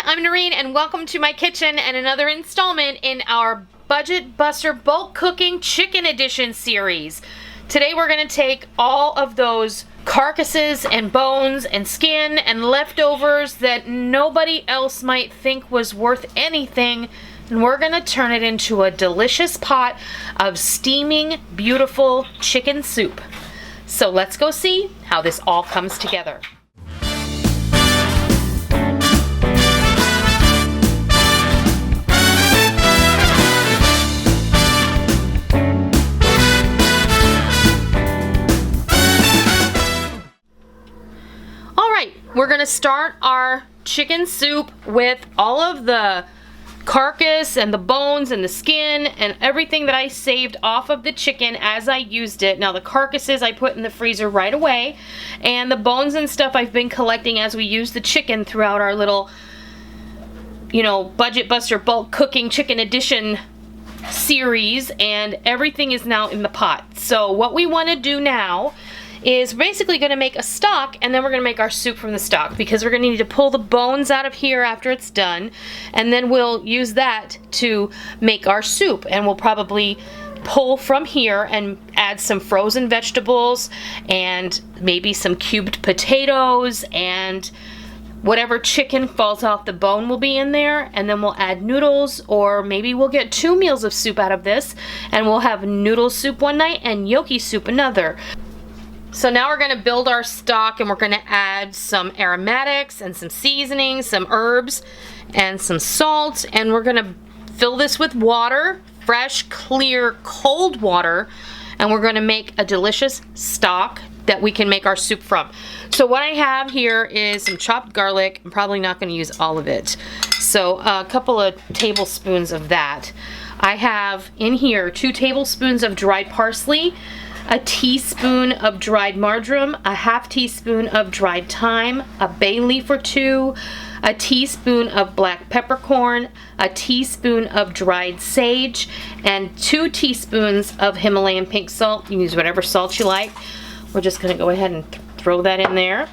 I'm Noreen and welcome to my kitchen and another installment in our Budget Buster Bulk Cooking Chicken Edition series. Today we're going to take all of those carcasses and bones and skin and leftovers that nobody else might think was worth anything, and we're going to turn it into a delicious pot of steaming, beautiful chicken soup. So let's go see how this all comes together. We're gonna start our chicken soup with all of the carcass and the bones and the skin and everything that I saved off of the chicken as I used it. Now the carcasses I put in the freezer right away, and the bones and stuff I've been collecting as we use the chicken throughout our little, Budget Buster Bulk Cooking Chicken Edition series, and everything is now in the pot. So what we want to do now is basically going to make a stock, and then we're going to make our soup from the stock, because we're going to need to pull the bones out of here after it's done, and then we'll use that to make our soup. And we'll probably pull from here and add some frozen vegetables and maybe some cubed potatoes, and whatever chicken falls off the bone will be in there, and then we'll add noodles, or maybe we'll get 2 meals of soup out of this, and we'll have noodle soup one night and gnocchi soup another. So now we're going to build our stock, and we're going to add some aromatics and some seasonings, some herbs and some salt, and we're going to fill this with water, fresh, clear, cold water, and we're going to make a delicious stock that we can make our soup from. So what I have here is some chopped garlic. I'm probably not going to use all of it. So a couple of tablespoons of that. I have in here 2 tablespoons of dried parsley, a teaspoon of dried marjoram, a half teaspoon of dried thyme, a bay leaf or 2, a teaspoon of black peppercorn, a teaspoon of dried sage, and 2 teaspoons of Himalayan pink salt. You can use whatever salt you like. We're just going to go ahead and throw that in there.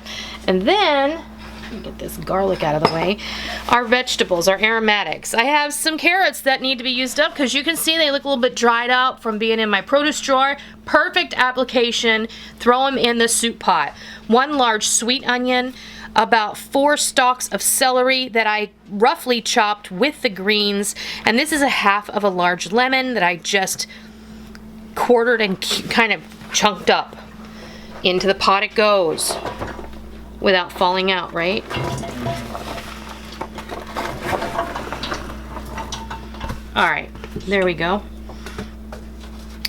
And then, let me get this garlic out of the way, our vegetables, our aromatics. I have some carrots that need to be used up, because you can see they look a little bit dried out from being in my produce drawer. Perfect application. Throw them in the soup pot. 1 large sweet onion, about 4 stalks of celery that I roughly chopped with the greens, and this is a half of a large lemon that I just quartered and kind of chunked up. Into the pot it goes without falling out, right? Alright, there we go.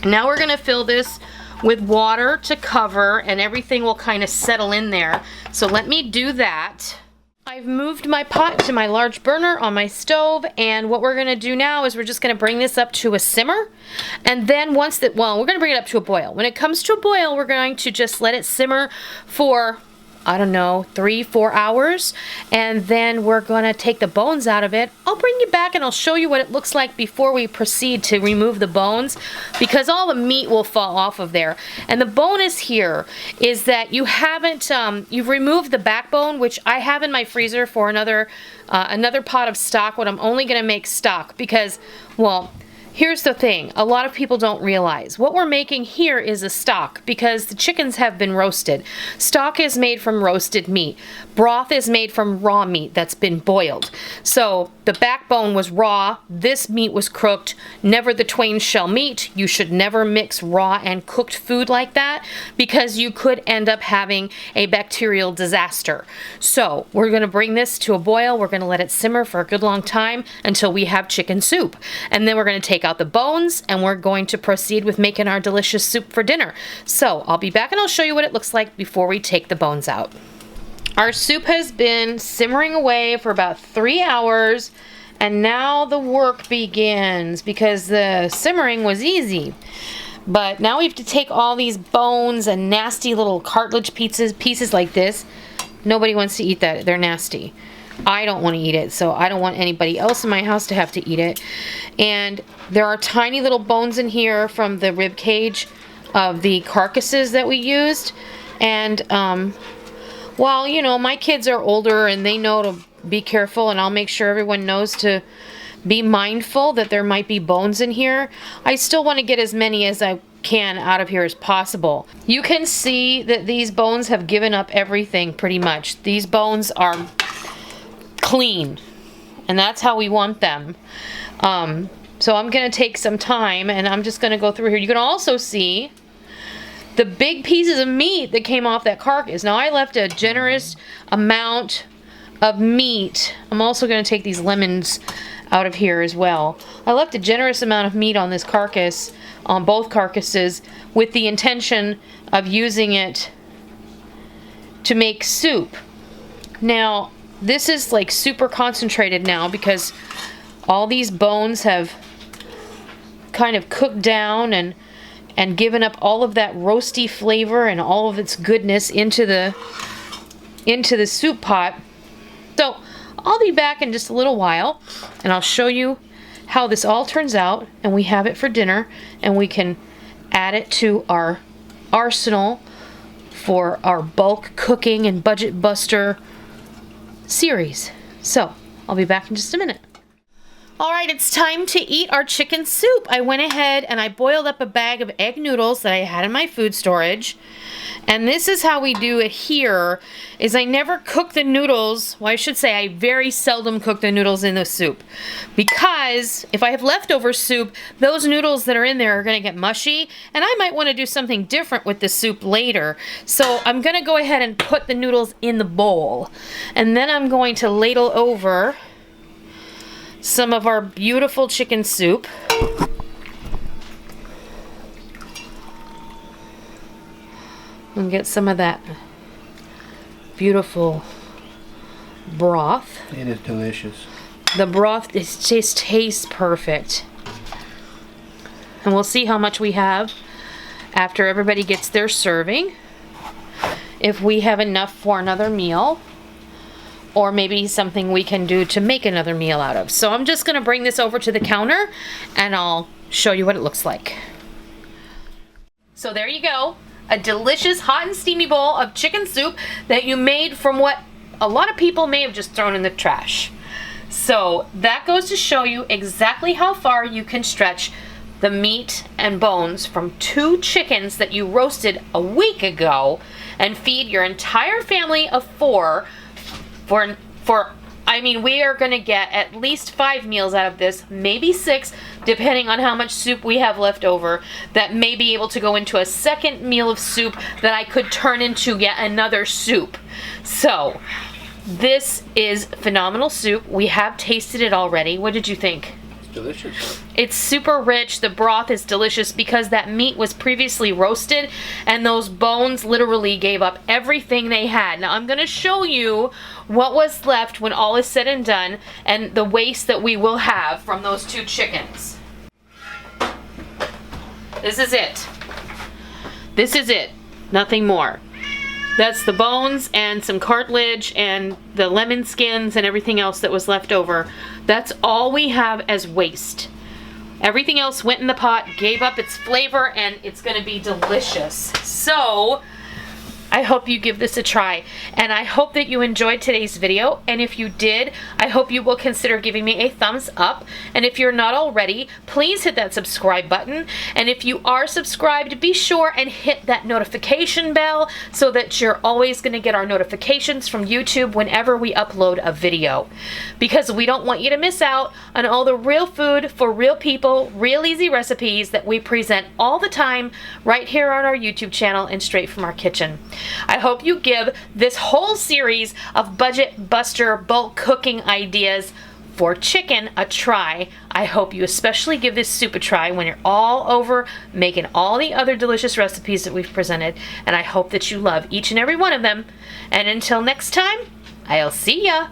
Now we're going to fill this with water to cover, and everything will kind of settle in there. So let me do that. I've moved my pot to my large burner on my stove, and what we're going to do now is we're just going to bring this up to a simmer, and then we're going to bring it up to a boil. When it comes to a boil, we're going to just let it simmer for, I don't know, 3-4 hours, and then we're going to take the bones out of it. I'll bring you back and I'll show you what it looks like before we proceed to remove the bones, because all the meat will fall off of there. And the bonus here is that you haven't, you've removed the backbone, which I have in my freezer for another pot of stock, when I'm only going to make stock, because, well, here's the thing, a lot of people don't realize. What we're making here is a stock, because the chickens have been roasted. Stock is made from roasted meat. Broth is made from raw meat that's been boiled. So the backbone was raw, this meat was cooked. Never the twain shall meet. You should never mix raw and cooked food like that, because you could end up having a bacterial disaster. So we're going to bring this to a boil. We're going to let it simmer for a good long time until we have chicken soup. And then we're going to take out the bones, and we're going to proceed with making our delicious soup for dinner. So I'll be back and I'll show you what it looks like before we take the bones out. Our soup has been simmering away for about 3 hours, and now the work begins, because the simmering was easy. But now we have to take all these bones and nasty little cartilage pieces like this. Nobody wants to eat that. They're nasty. I don't want to eat it, so I don't want anybody else in my house to have to eat it. And there are tiny little bones in here from the rib cage of the carcasses that we used. And while, my kids are older and they know to be careful, and I'll make sure everyone knows to be mindful that there might be bones in here. I still want to get as many as I can out of here as possible. You can see that these bones have given up everything pretty much. These bones are clean, and that's how we want them. So I'm going to take some time, and I'm just going to go through here. You can also see the big pieces of meat that came off that carcass. Now I left a generous amount of meat. I'm also going to take these lemons out of here as well. I left a generous amount of meat on this carcass, on both carcasses, with the intention of using it to make soup. Now this is like super concentrated now because all these bones have kind of cooked down and given up all of that roasty flavor and all of its goodness into the soup pot. So I'll be back in just a little while, and I'll show you how this all turns out, and we have it for dinner, and we can add it to our arsenal for our bulk cooking and budget buster series. So I'll be back in just a minute. Alright, it's time to eat our chicken soup. I went ahead and I boiled up a bag of egg noodles that I had in my food storage. And this is how we do it here, is I never cook the noodles. Well, I should say I very seldom cook the noodles in the soup. Because if I have leftover soup, those noodles that are in there are going to get mushy. And I might want to do something different with the soup later. So I'm going to go ahead and put the noodles in the bowl. And then I'm going to ladle over some of our beautiful chicken soup. And get some of that beautiful broth. It is delicious. The broth just tastes perfect. And we'll see how much we have after everybody gets their serving. If we have enough for another meal, or maybe something we can do to make another meal out of. So I'm just going to bring this over to the counter and I'll show you what it looks like. So there you go. A delicious hot and steamy bowl of chicken soup that you made from what a lot of people may have just thrown in the trash. So that goes to show you exactly how far you can stretch the meat and bones from 2 chickens that you roasted a week ago and feed your entire family of 4 I mean, we are going to get at least 5 meals out of this, maybe 6, depending on how much soup we have left over, that may be able to go into a second meal of soup that I could turn into yet another soup. So, this is phenomenal soup. We have tasted it already. What did you think? Delicious. It's super rich. The broth is delicious because that meat was previously roasted and those bones literally gave up everything they had. Now I'm going to show you what was left when all is said and done and the waste that we will have from those 2 chickens. This is it. This is it. Nothing more. That's the bones and some cartilage and the lemon skins and everything else that was left over. That's all we have as waste. Everything else went in the pot, gave up its flavor, and it's going to be delicious. So, I hope you give this a try. And I hope that you enjoyed today's video. And if you did, I hope you will consider giving me a thumbs up. And if you're not already, please hit that subscribe button. And if you are subscribed, be sure and hit that notification bell so that you're always going to get our notifications from YouTube whenever we upload a video. Because we don't want you to miss out on all the real food for real people, real easy recipes that we present all the time right here on our YouTube channel and straight from our kitchen. I hope you give this whole series of budget buster bulk cooking ideas for chicken a try. I hope you especially give this soup a try when you're all over making all the other delicious recipes that we've presented, and I hope that you love each and every one of them. And until next time, I'll see ya!